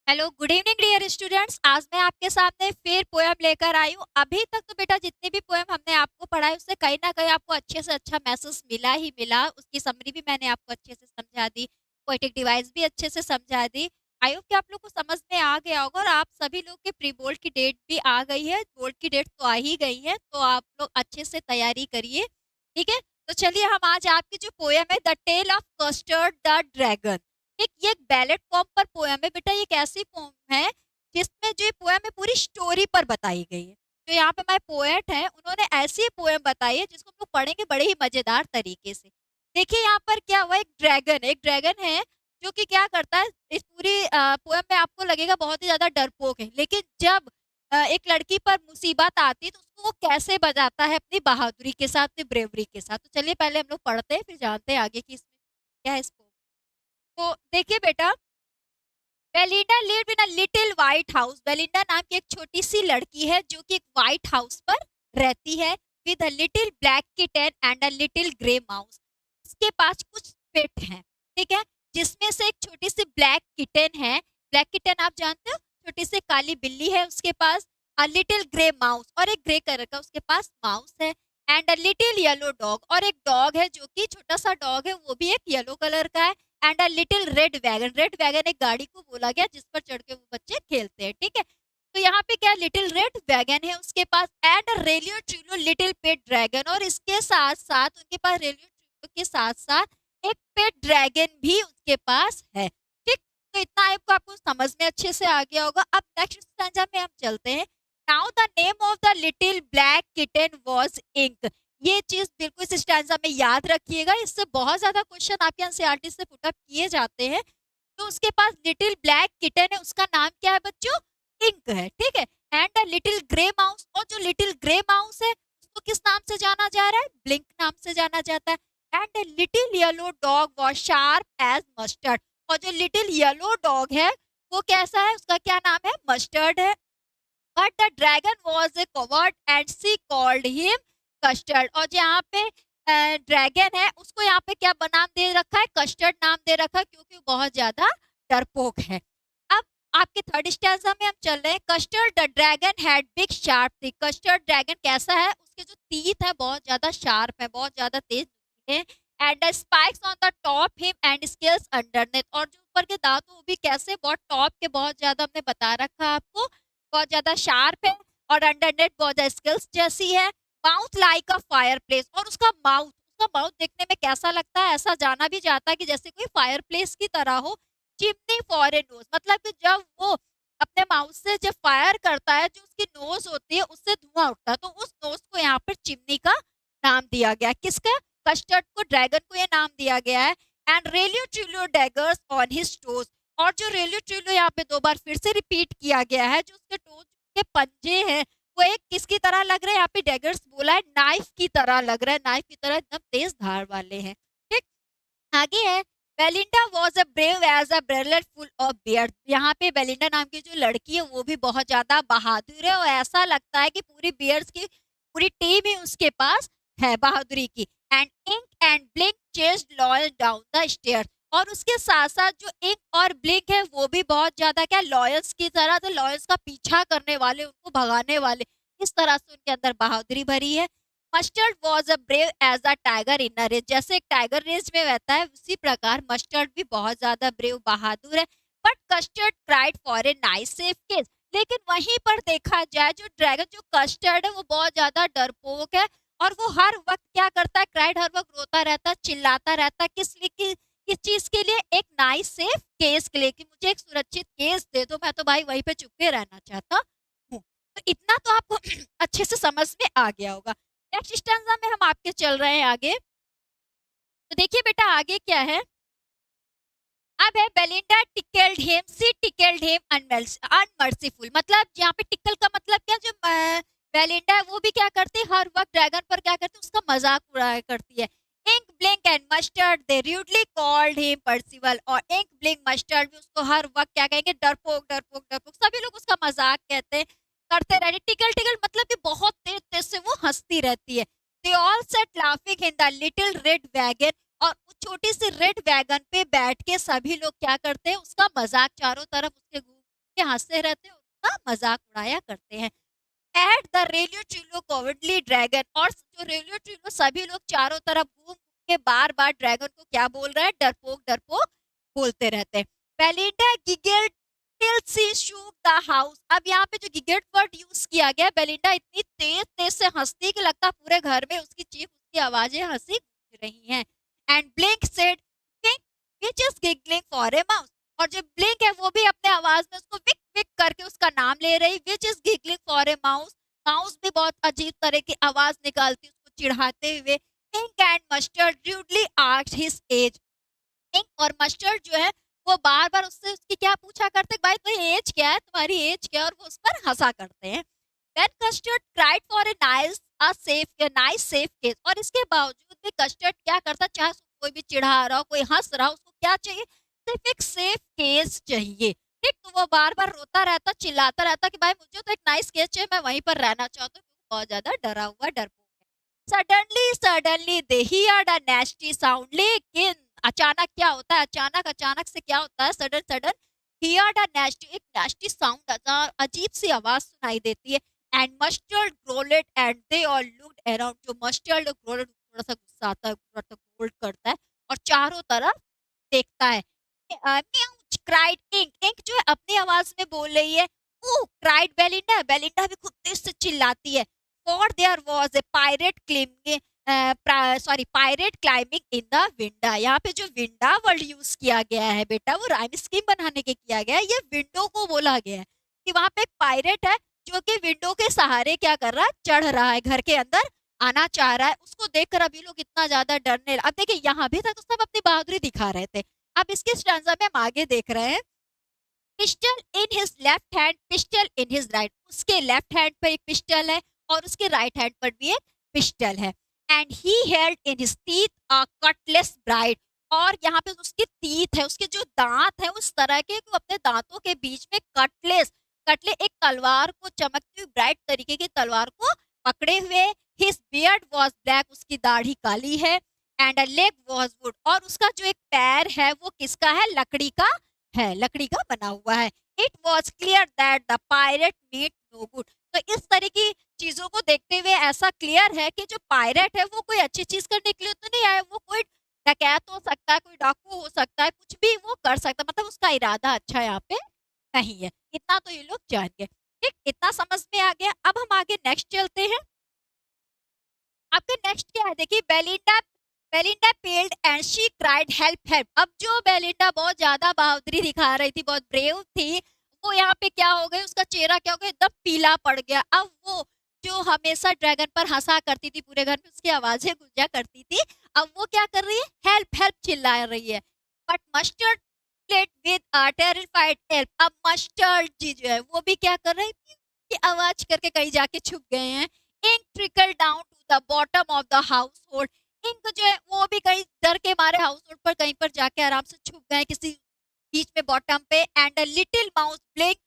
Hello, good evening dear students. आज मैं आपके सामने फिर पोयम लेकर आई हूँ। अभी तक तो बेटा जितनी भी पोयम हमने आपको पढ़ाई उससे कहीं ना कहीं आपको अच्छे से अच्छा मैसेज मिला ही मिला। उसकी समरी भी मैंने आपको अच्छे से समझा दी, पोएटिक डिवाइस भी अच्छे से समझा दी। आई होप कि आप लोग को समझ में आ गया होगा। और आप सभी लोग के प्री बोर्ड की डेट भी आ गई है, बोर्ड की डेट तो आ ही गई है, तो आप लोग अच्छे से तैयारी करिए। ठीक है, तो चलिए हम आज आपकी जो पोयम है the tale of custard the dragon, ये एक बैलेट फॉर्म पर पोयम है बेटा। ये एक ऐसी पोयम है जिसमें जो पोयम है पूरी स्टोरी पर बताई गई है। जो यहाँ पे हमारे पोएट हैं उन्होंने ऐसी पोयम बताई है जिसको हम लोग पढ़ेंगे बड़े ही मजेदार तरीके से। देखिए यहाँ पर क्या हुआ, एक ड्रैगन है जो कि क्या करता है। इस पूरी पोयम में आपको लगेगा बहुत ही ज्यादा डरपोक है, लेकिन जब एक लड़की पर मुसीबत आती है तो उसको वो कैसे बजाता है अपनी बहादुरी के साथ, अपनी ब्रेवरी के साथ। तो चलिए पहले हम लोग पढ़ते हैं फिर जानते हैं आगे की इसमें क्या है। इसको तो देखिए बेटा, Belinda lived in a little white house. Belinda नाम की एक छोटी सी लड़की है जो कि एक व्हाइट हाउस पर रहती है with a little black kitten and a little grey mouse. उसके पास कुछ पेट हैं, ठीक है, जिसमें से एक छोटी सी ब्लैक किटन है। ब्लैक किटन आप जानते हो, छोटी सी काली बिल्ली है उसके पास। अ लिटिल ग्रे माउस, और एक ग्रे कलर का उसके पास माउस है। And a little yellow dog, और एक डॉग है जो कि छोटा सा डॉग है, वो भी एक येलो कलर का है। And a little red wagon, red wagon एक गाड़ी को बोला गया जिस पर चढ़ के वो बच्चे खेलते हैं, ठीक है। तो यहाँ पे क्या लिटिल रेड वैगन है उसके पास। And रेलियो trulio little pet dragon, और इसके साथ साथ उनके पास रेलियो ट्रिलो के साथ साथ एक पेट ड्रैगन भी उसके पास है, ठीक। तो इतना आपको समझ में अच्छे से आ गया होगा। अब नेक्स्ट स्टैंजा में हम चलते हैं। Now the name of the little black kitten was ink. ये चीज बिल्कुल इस स्टैंजा में याद रखिएगा, इससे बहुत ज्यादा क्वेश्चन आपके एनसीईआरटी से पुट अप किए जाते हैं। तो उसके पास लिटिल ब्लैक किटन है, उसका नाम क्या है बच्चों? इंक है, ठीक है। And a little grey mouse, और जो लिटिल ग्रे माउस है उसको किस नाम से जाना जा रहा है? ब्लिंक नाम से जाना जाता है। And a little yellow dog was sharp as mustard, और जो लिटिल येलो डॉग है वो कैसा है? उसका क्या नाम है? मस्टर्ड है। But the dragon was a coward and she called him custard, और जो यहाँ पे ड्रैगन है उसको यहाँ पे क्या नाम दे रखा है? कस्टर्ड नाम दे रखा है, क्योंकि वो बहुत ज्यादा डरपोक है। अब आपके थर्ड स्टैंजा में हम चल रहे हैं। Custard the dragon had big sharp teeth. Custard dragon कैसा है? उसके जो टीथ है बहुत ज्यादा शार्प है, बहुत ज्यादा तेज है। And the spikes on the top him and scales underneath, और जो ऊपर के दांत वो भी कैसे? बहुत टॉप के, बहुत ज्यादा हमने बता रखा है आपको, बहुत ज्यादा शार्प है। और अंडरनेट बहुत ज्यादा स्किल्स जैसी है। Mouth like a fire place, और उसका माउथ देखने में कैसा लगता है? ऐसा जाना भी जाता है कि जैसे कोई फायर प्लेस की तरह हो। चिमनी फॉर ए नोज, मतलब कि जब वो अपने माउथ से जब फायर करता है, जो उसकी नोज होती है उससे धुआं उठता है, तो उस नोज को यहाँ पर चिमनी का नाम दिया गया। किसका? कस्टर्ड को, ड्रैगन को ये नाम दिया गया है। And realio trulio daggers on his toes, और जो रेलियो ट्रिलियो यहाँ पे दो बार फिर से रिपीट किया गया है, जो उसके टोज के पंजे हैं वो एक किसकी तरह लग रहे हैं? यहाँ पे डैगर्स बोला है, नाइफ की तरह लग रहा है, नाइफ की तरह एकदम तेज धार वाले हैं, ठीक। आगे है। Belinda was a brave as a barrel full of bears. यहाँ पे बेलिंडा नाम की जो लड़की है वो भी बहुत ज्यादा बहादुर है, और ऐसा लगता है कि पूरी बियर्स की पूरी टीम ही उसके पास है बहादुरी की। And ink and blink chased loyal down the stair, और उसके साथ साथ जो इंक और ब्लिंक है वो भी बहुत ज्यादा क्या, लॉयल्स की तरह, तो लॉयल्स का पीछा करने वाले, उनको भगाने वाले, इस तरह से उनके अंदर बहादुरी भरी है। Mustard was a brave as a tiger in a race, जैसे एक टाइगर रेस में रहता है उसी प्रकार मस्टर्ड भी बहुत ज्यादा ब्रेव, बहादुर है। But custard cried for a nice safe case, लेकिन वहीं पर देखा जाए जो ड्रैगन, जो कस्टर्ड है वो बहुत ज्यादा डरपोक है, और वो हर वक्त क्या करता है? क्राइड, हर वक्त रोता रहता है, चिल्लाता रहता है, किस लिए किस चीज के लिए? एक नाइस सेफ केस के लिए, कि मुझे एक सुरक्षित केस दे दो, मैं तो भाई वहीं पे चुपके रहना चाहता हूँ। तो इतना तो आपको अच्छे से समझ में आ गया होगा। नेक्स्ट स्टैंजा में हम आपके चल रहे हैं आगे। तो देखिए बेटा आगे क्या है। अब है बेलिंडा टिकल्ड हिम, सी टिकल्ड हिम अनमर्सीफुल, मतलब यहाँ पे टिकल का मतलब क्या, जो बेलिंडा है वो भी क्या करती है? हर वक्त ड्रैगन पर क्या करती है? उसका मजाक उड़ाया करती है। Ink blink and mustard they rudely called him Percival, और इंक ब्लिंक मस्टर्ड भी उसको हर वक्त क्या कहेंगे? डरपोक डरपोक डरपोक, सभी लोग उसका मजाक कहते हैं, करते रहते। टिकल टिकल मतलब कि बहुत तेज तेज से वो हंसती रहती है। They all set laughing in the little red wagon, और उस छोटी सी रेड वैगन पे बैठ के सभी लोग क्या करते हैं? उसका मजाक चारों तरफ उसके के हंसते रहते हैं, उसका मजाक उड़ाया करते हैं। एट द रेलियो ट्रिलो कॉवर्डली ड्रैगन, और जो रेलियो ट्रिलो सभी लोग चारों तरफ घूम के बार बार ड्रैगन को क्या बोल रहे हैं, डरपोक डरपोक बोलते रहते हैं। Belinda giggled till she shook the house. अब यहाँ पे जो गिगल्ड वर्ड यूज किया गया, बेलिंडा इतनी तेज तेज से हंसती है कि लगता है पूरे घर में उसकी चीख उसकी आवाजें हंसी गूंज रही हैं। And blink said which is giggling for a mouse, और जो ब्लिंक है वो भी अपने आवाज में उसको विक विक करके उसका नाम ले रही, which is giggling for a mouse. Mouse भी बहुत अजीब तरह की आवाज निकालती उसको चिढ़ाते हुए। Ink and mustard rudely asked his age. Ink और मस्टर्ड जो है वो बार बार उससे उसकी क्या पूछा करते, भाई तुम्हारी एज क्या है, तुम्हारी एज क्या है, और वो उस पर हंसा करते हैं। Then custard cried for a nice safe case, और इसके बावजूद भी कस्टर्ड क्या करता, चाहे उसको कोई भी चिढ़ा रहा हो, कोई हंस रहा हो, उसको क्या चाहिए, सिर्फ एक सेफ केस चाहिए। ठीक, तो वो बार बार रोता रहता, चिल्लाता रहता कि भाई मुझे तो एक नाइस केस चाहिए, मैं वहीं पर रहना चाहता हूँ, क्योंकि बहुत ज्यादा डरा हुआ डरपोक है। Suddenly they heard a नेस्टी sound, लेकिन अचानक क्या होता है, अचानक से क्या होता है, sudden sudden heard a nasty, एक नेस्टी साउंड, अजीब सी आवाज सुनाई देती है। And Mustard growled and they all looked around, जो मस्टर्ड और ग्रोलेड थोड़ा सा गुस्सा आता है, थोड़ा सा ग्रोल करता है और चारों तरफ देखता है। क्राइड इंक, इंक जो है अपनी आवाज में बोल रही है। ओ क्राइड बेलिंडा, बेलिंडा भी खूब तेज से चिल्लाती है। For there was a pirate clinging, pirate climbing in the window. यहाँ पे जो विंडा वर्ड यूज किया गया है बेटा, वो राइम स्कीम बनाने के किया गया है, ये विंडो को बोला गया है कि वहां पे एक पायरेट है जो कि विंडो के सहारे क्या कर रहा है, चढ़ रहा है, घर के अंदर आना चाह रहा है। उसको देखकर अभी लोग इतना ज्यादा डरने, अब देखिए यहाँ भी था तो सब अपनी बहादुरी दिखा रहे थे। अब इसके स्टैंजा में हम आगे देख रहे हैं। Pistol in his left hand, pistol in his right, उसके लेफ्ट हैंड पर एक पिस्टल है और उसके राइट हैंड पर भी एक पिस्टल है। And he held in his teeth a Cutlass bright, और यहाँ पे उसके टीथ है, उसके जो दांत है उस तरह के, वो अपने दांतों के बीच में कटलेस, कटले एक तलवार को, चमकती हुई ब्राइट तरीके की तलवार को पकड़े हुए। हिज बियर्ड वाज ब्लैक, उसकी दाढ़ी काली है। And a leg was would, और उसका जो एक पैर है वो किसका है, लकड़ी का है, लकड़ी का बना हुआ है। It was clear that the pirate meant no good, तो इस तरह की चीजों को देखते हुए ऐसा क्लियर है कि जो पायरेट है वो कोई अच्छी चीज करने के लिए तो नहीं आया, वो कोई डकैत हो सकता है, कोई डाकू हो सकता है, कुछ भी वो कर सकता है, मतलब उसका इरादा अच्छा यहाँ पे नहीं है। इतना तो ये लोग जान गए। ठीक, इतना समझ में आ गया। अब हम आगे नेक्स्ट चलते हैं। आपके नेक्स्ट क्या है, देखिए Belinda, Belinda पेल्ड and she cried help help. अब जो बेलिंडा बहुत ज्यादा बहादुरी दिखा रही थी, बहुत ब्रेव थी, वो यहाँ पे क्या हो गई, उसका चेहरा क्या हो गया, एकदम पीला पड़ गया। अब वो जो हमेशा ड्रैगन पर हंसा करती थी, पूरे घर में उसकी आवाजें गूंजा करती थी, अब वो क्या कर रही है, हेल्प हेल्प चिल्ला रही है। But mustard plate with terrified help, अब मस्टर्ड जी जो है वो भी क्या कर रहे हैं कि आवाज करके कहीं जाके छुप गए हैं। Ink trickle down to the bottom of the household, ink जो है वो भी कहीं डर के मारे हाउस होल्ड पर कहीं पर जाके आराम से छुप गए किसी बीच में बॉटम पे। And little mouse blink,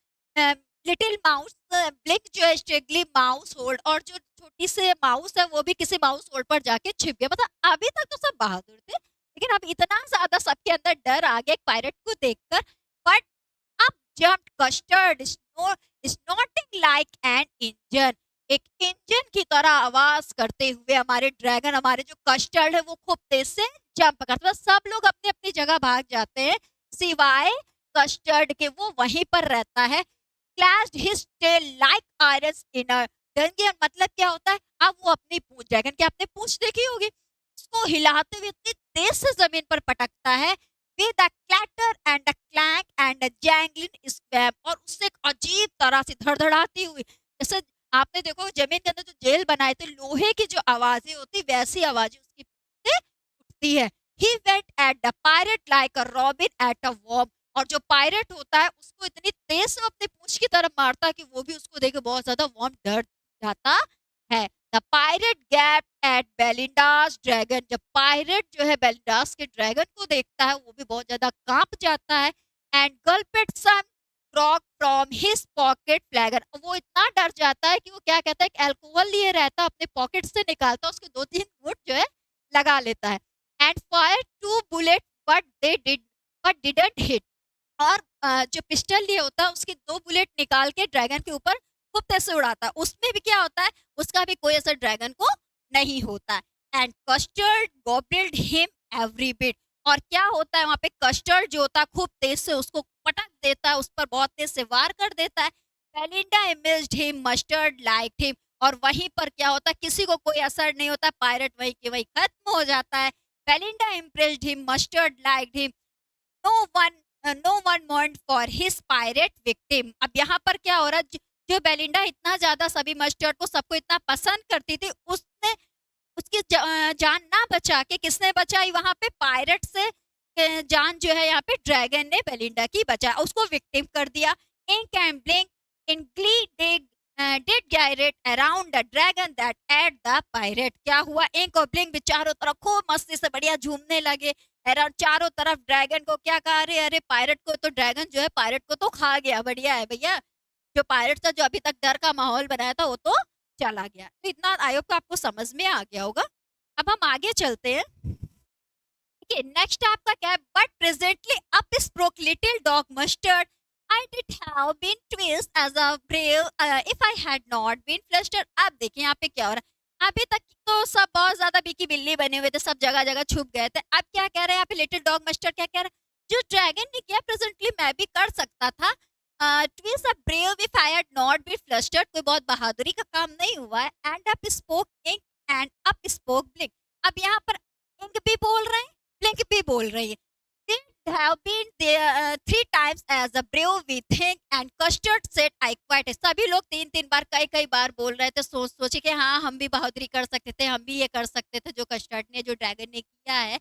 little mouse blink जो है स्ट्रिगली माउस होल्ड, और जो छोटी से माउस है वो भी किसी माउस होल्ड पर जाके छिप गया। मतलब अभी तक तो सब बहादुर थे, लेकिन अब इतना ज्यादा सबके अंदर डर आ गया एक पायरेट को देखकर। बट अब jumped custard snorting like an engine, एक इंजन की तरह आवाज करते हुए हमारे ड्रैगन, हमारे जो कस्टर्ड है वो खूब तेज से जंप करते हैं। सब लोग अपनी अपनी जगह भाग जाते हैं सिवाय कस्टर्ड के, वो वहीं पर रहता है। Clashed his tail like iron in dungeon, मतलब क्या होता है, अब वो अपनी पूंछ, ड्रैगन की आपने पूंछ देखी होगी, उसको हिलाते हुए इतनी तेज से जमीन पर पटकता है। with a clatter and a clank and a jangling swab, और उससे एक अजीब तरह से धड़धड़ाती हुई, जैसे आपने देखो जमीन के अंदर जो जेल बनाए थे लोहे की जो आवाजें होती, वैसी आवाजें उसकी से उठती है। He went at the pirate like a robin at a worm, और जो पायरेट होता है उसको इतनी तेज से अपनी पूंछ की तरफ मारता है कि वो भी उसको देख के बहुत ज्यादा वॉर्म डर जाता है। The pirate gape at Belinda's dragon, जब पायरेट जो है बेलिंडास के ड्रैगन को देखता है वो भी बहुत ज्यादा कांप जाता है। And gulped some grog from his pocket flagon, वो इतना डर जाता है कि वो क्या कहता है कि अल्कोहल लिए रहता है, अपने पॉकेट से निकालता है, उसके दो तीन घूंट जो है लगा लेता है। And fire to bullet but didn't hit, और जो पिस्टल लिए होता है उसकी 2 बुलेट निकाल के ड्रैगन के ऊपर खूब तेज से उड़ाता है। उसमें भी क्या होता है, उसका भी कोई असर ड्रैगन को नहीं होता है। And Custard gobbled him every bit. और क्या होता है वहाँ पे, कस्टर्ड जो होता है खूब तेज से उसको पटक देता है, उस पर बहुत तेज से वार कर देता है। Belinda imaged him, mustard liked him. और वहीं पर क्या होता है, किसी को कोई असर नहीं होता, पायरेट वहीं के वहीं खत्म हो जाता है। Belinda impressed him, mustard liked him, no one no one want for his pirate victim. अब यहाँ पर क्या हो रहा है, जो बेलिंडा इतना ज्यादा सभी मस्टर्ड को सबको इतना पसंद करती थी, उसने उसकी जान ना बचा के किसने बचाई वहां पे, पायरेट से जान जो है यहाँ पे ड्रैगन ने बेलिंडा की बचा, उसको विक्टिम कर दिया। Ink and blink in glee did gyrate around the dragon that ate the pirate. क्या हुआ, इंक और ब्लिंक भी चारों तरफ खूब मस्ती से बढ़िया झूमने लगे। अराउंड चारों तरफ ड्रैगन को क्या कहा, अरे अरे पायरेट को तो, ड्रैगन जो है पायरेट को तो खा गया, बढ़िया है भैया, जो पायरेट था जो अभी तक डर का माहौल बनाया था वो तो चला गया। तो इतना आई होप आपको समझ में आ गया होगा। अब हम आगे चलते हैं। Okay, next आपका क्या है, but presently up spoke little dog mustard. I did have been twist as a brave if I had not been flustered. अब देखिए यहाँ पे क्या हो रहा है, अभी तक तो सब बहुत ज्यादा बिकी बिल्ली बने हुए थे, सब जगह जगह छुप गए थे। अब क्या कह रहे हैं यहाँ पे लिटिल डॉग मस्टर्ड, क्या कह रहा है, जो ड्रैगन ने किया प्रेजेंटली मैं भी कर सकता था। Twist a brave if I had not been flustered, कोई बहुत बहादुरी का काम नहीं हुआ है। And up spoke ink and up spoke blink. अब यहाँ पर इंक भी बोल रहे हैं, ब्लिंक भी बोल रही है। They have been there 3 times as a brave we think and custard said I quite। सभी लोग 3 3 बार कई कई बार बोल रहे थे, सोच सोचे कि हाँ हम भी बहादुरी कर सकते थे, हम भी ये कर सकते थे जो कस्टर्ड ने, जो ड्रैगन ने किया है।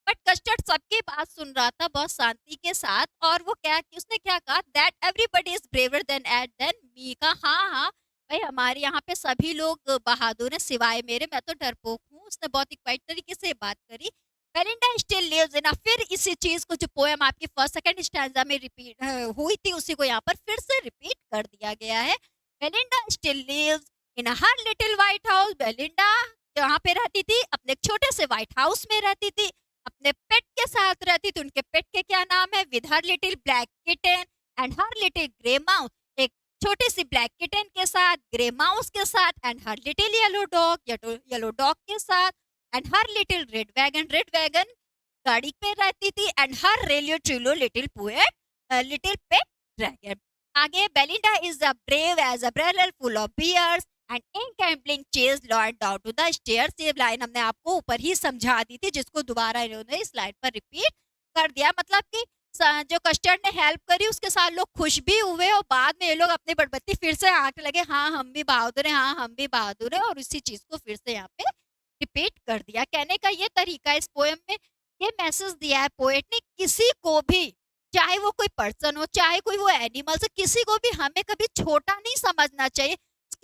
बट कस्टर्ड सबकी बात सुन रहा था बहुत शांति के साथ, और वो क्या कि उसने क्या कहा, that everybody is braver than me. का हाँ हाँ भाई हमारे यहाँ पे सभी लोग बहादुर हैं सिवाय मेरे, मैं तो डरपोक हूँ। उसने बहुत ही क्वाइट तरीके से बात करी। Belinda still lives in. फिर इसी चीज को जो पोएम आपकी फर्स्ट सेकंड स्टैंजा में रिपीट हुई थी उसी को यहाँ पर फिर से रिपीट कर दिया गया है। Belinda still lives in her little white house. Belinda जहाँ पे रहती थी, अपने छोटे से व्हाइट हाउस में रहती थी, अपने पेट के साथ रहती थी। उनके पेट के क्या नाम है, with her little black kitten and her little grey mouse. एक छोटी सी ब्लैक किटन के साथ, ग्रे माउस के साथ, and her little yellow dog के साथ, and her little red wagon गाड़ी पे रहती थी, and her realio trulio little pet little pet dragon. आगे Belinda is a brave as a barrel full of bears and ink and Blink chase lord down to the stairs. ये line हमने आपको ऊपर ही समझा दी थी, जिसको दोबारा इन्होंने इस स्लाइड पर रिपीट कर दिया। मतलब कि जो कस्टर्ड ने हेल्प करी उसके साथ लोग खुश भी हुए, और बाद में ये लोग अपनी बड़बत्ती फिर से आंकने लगे, हाँ हम भी बहादुर हैं, हाँ हम भी बहादुर हैं, और इसी चीज को फिर से यहाँ पे रिपीट कर दिया। कहने का ये तरीका, इस पोएम में ये मैसेज दिया है पोएट ने, किसी को भी, चाहे वो कोई पर्सन हो, चाहे कोई वो एनिमल हो, किसी को भी हमें कभी छोटा नहीं समझना चाहिए।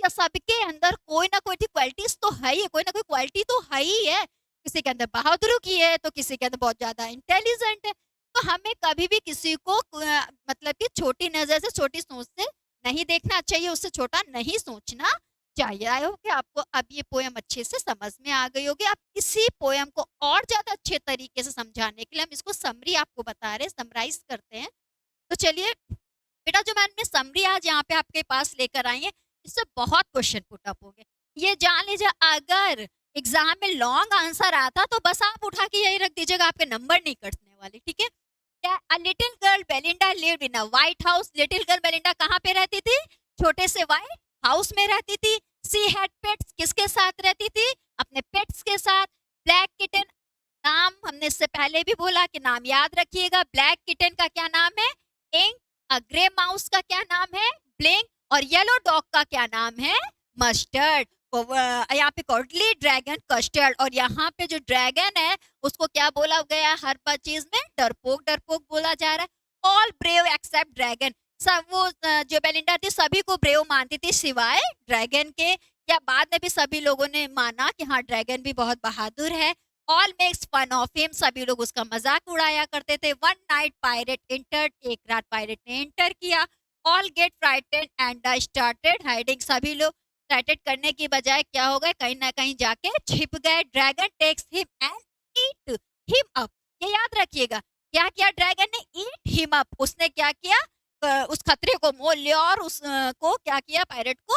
सबके अंदर कोई ना कोई क्वालिटीज तो है ही, कोई ना कोई क्वालिटी तो है ही है। किसी के अंदर बहादुरी की है, तो किसी के अंदर बहुत ज्यादा इंटेलिजेंट है। तो हमें कभी भी किसी को मतलब कि छोटी नजर से, छोटी सोच से नहीं देखना चाहिए, उससे छोटा नहीं सोचना चाहिए। आई होप कि आपको अब ये पोएम अच्छे से समझ में आ गई होगी। आप इसी पोएम को और ज्यादा अच्छे तरीके से समझाने के लिए हम इसको समरी आपको बता रहे हैं, समराइज करते हैं। तो चलिए बेटा, जो मैंने समरी आज यहाँ पे आपके पास लेकर आई है, इससे बहुत क्वेश्चन पुट अप होंगे। ये जान लीजिए, अगर एग्जाम में लॉन्ग आंसर आता तो बस आप उठा के यही रख दीजिएगा, आपके नंबर नहीं कटने वाले, ठीक है। क्या, a little girl Belinda lived in a white house. Little girl Belinda कहाँ पे रहती थी, छोटे से व्हाइट हाउस में रहती थी। सी हैड पेट्स, किसके साथ रहती थी, अपने पेट्स के साथ। ब्लैक किटन, नाम हमने इससे पहले भी बोला कि नाम याद रखिएगा। ब्लैक किटन का क्या नाम है, इंक। ग्रे माउस का क्या नाम है, ब्लिंक। और येलो डॉग का क्या नाम है, मस्टर्ड। यहाँ पे कॉर्डली ड्रैगन कस्टर्ड। और यहाँ पे जो ड्रैगन है उसको क्या बोला गया, हर चीज में डरपोक डरपोक बोला जा रहा है। All brave except dragon. सब वो जो बेलिंडा थी सभी को ब्रेव मानती थी सिवाय ड्रैगन के, या बाद में भी सभी लोगों ने माना कि हाँ ड्रैगन भी बहुत बहादुर है। All makes fun of him, सभी लोग उसका मजाक उड़ाया करते थे। वन नाइट पायरेट एंटर्ड, एक रात पायरेट ने एंटर किया। All get frightened and started hiding, सभी लोग फ्राइटेड करने की बजाय क्या हो गए, कहीं ना कहीं जाके छिप गए। Dragon takes him and eat him up. ये याद रखिएगा, क्या किया ड्रैगन ने? ईट हिम अप, उसने क्या किया? उस खतरे को मोल लिया और उस को क्या किया? पायरेट को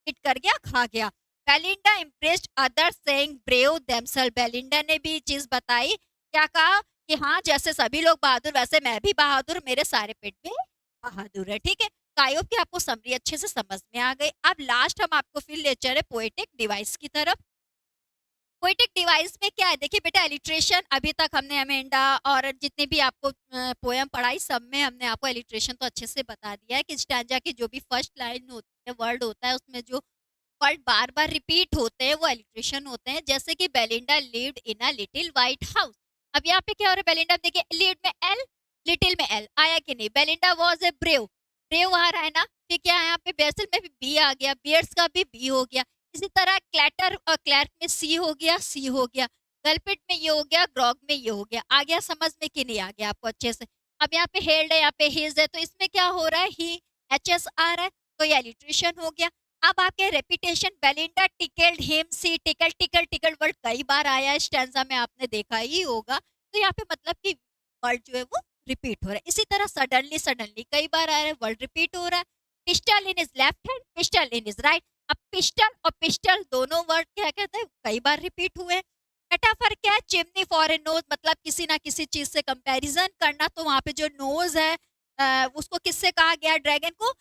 हिट कर गया, खा गया। Belinda impressed others saying brave themselves, Belinda ने भी चीज बताई, क्या कहा कि हाँ जैसे सभी लोग बहादुर वैसे मैं भी बहादुर, मेरे सारे पेट भी बहादुर है। ठीक है, तो आई होप कि आपको समरी अच्छे से समझ में आ गई। अब लास्ट हम आपको फिर ले चले पोएटिक डिवाइस की तरफ। पोएटिक डिवाइस में क्या है? देखिए बेटा, एलिट्रेशन अभी तक हमने अमेंडा और जितने भी आपको पोयम पढ़ाई सब में हमने आपको एलिट्रेशन तो अच्छे से बता दिया है कि स्टैंजा की जो भी फर्स्ट लाइन होती है, वर्ड होता है, उसमें जो वर्ड बार बार रिपीट होते हैं वो एलिट्रेशन होते हैं। जैसे कि Belinda lived in a little white house. अब यहाँ पे क्या हो रहा है? बेलिंडा देखिए, लिव्ड में एल, लिटिल में एल आया कि नहीं? Belinda was a brave, brave आ रहा है ना, फिर क्या है यहाँ पे? बेसिल में भी बी आ गया, बियर्स का भी बी हो गया। इसी तरह क्लैटर और क्लैर्क में सी हो गया, सी हो गया। गलपिट में ये हो गया, ग्रॉग में ये हो गया। आ गया समझ में कि नहीं आ गया आपको अच्छे से? अब यहाँ पे हेल्ड है, यहाँ पे हिज है, तो इसमें क्या हो रहा है? ही, एच एस आ रहा है, तो ये एलिट्रेशन हो गया। अब आपके रेपिटेशन, बेलिंडा टिकल्ड हिम, सी टिकल, टिकल टिकल वर्ड कई बार आया है स्टैंजा में, आपने देखा ही होगा। तो यहाँ पे मतलब कि वर्ड जो है वो रिपीट हो रहा है। इसी तरह सडनली, सडनली कई बार आ रहा है, वर्ड रिपीट हो रहा है। Pistol in is left hand, pistol in is right. अब पिस्टल और पिस्टल दोनों वर्ड क्या कहते हैं? कई बार रिपीट हुए। मेटाफर क्या है? चिमनी फॉर ए नोज, मतलब किसी ना किसी चीज से कंपैरिजन करना। तो वहां पे जो नोज है उसको किससे कहा गया? ड्रैगन को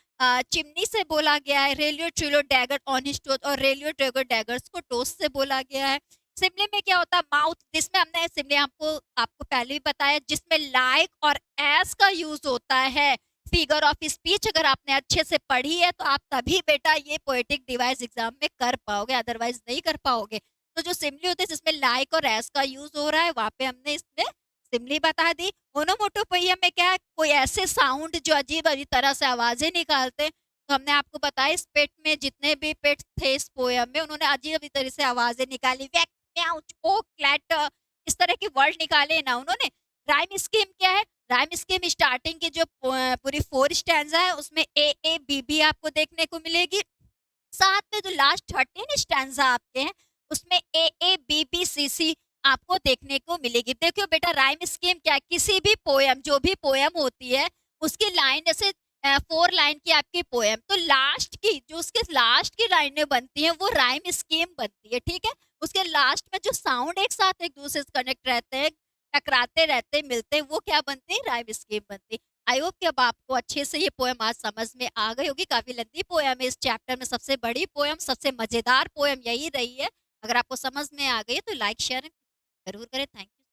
चिमनी से बोला गया है। रेलियो ट्रिलो डैगर ऑन हिज टोथ, और रेलियो ट्रिलो डैगर्स को टोस से बोला गया है। सिमले में क्या होता है? माउथ, जिसमें हमने सिमले आपको आपको पहले भी बताया, जिसमें लाइक और एस का यूज होता है। फिगर ऑफ स्पीच अगर आपने अच्छे से पढ़ी है तो आप तभी बेटा ये पोएटिक डिवाइस एग्जाम में कर पाओगे, अदरवाइज नहीं कर पाओगे। तो जो सिमली होते हैं जिसमें लाइक और एस का यूज हो रहा है, वहां पे हमने इसमें सिमली बता दी। ओनोमोटोपोइया में क्या है? कोई ऐसे साउंड जो अजीब अजीब तरह से आवाजें निकालते हैं। तो हमने आपको बताया इस पेट में जितने भी पेट्स थे इस पोयम में, उन्होंने अजीब अजीब तरह से आवाजें निकाली, वैक, म्याऊ, ओ, क्लैट, इस तरह के वर्ड निकाले ना उन्होंने। राइम स्कीम क्या है? राइम स्कीम स्टार्टिंग की जो पूरी 4 स्टैंजा है उसमें ए बी बी आपको देखने को मिलेगी। साथ में जो लास्ट 13 स्टैंजा आपके हैं उसमें ए बी बी सी सी आपको देखने को मिलेगी। देखियो बेटा, राइम स्कीम क्या है? किसी भी पोयम, जो भी पोयम होती है उसकी लाइन, जैसे 4 लाइन की आपकी पोयम, तो लास्ट की जो उसके लास्ट की लाइनें बनती हैं वो राइम स्कीम बनती है। ठीक है, उसके लास्ट में जो साउंड एक साथ एक दूसरे से कनेक्ट रहते हैं, टकराते रहते हैं, मिलते हैं, वो क्या बनते हैं? राइम स्कीम बनती है। आई होप कि अब आपको अच्छे से ये पोएम आज समझ में आ गई होगी। काफी लंबी पोएम है, इस चैप्टर में सबसे बड़ी पोएम, सबसे मजेदार पोएम यही रही है। अगर आपको समझ में आ गई है तो लाइक शेयर जरूर करें। Thank you.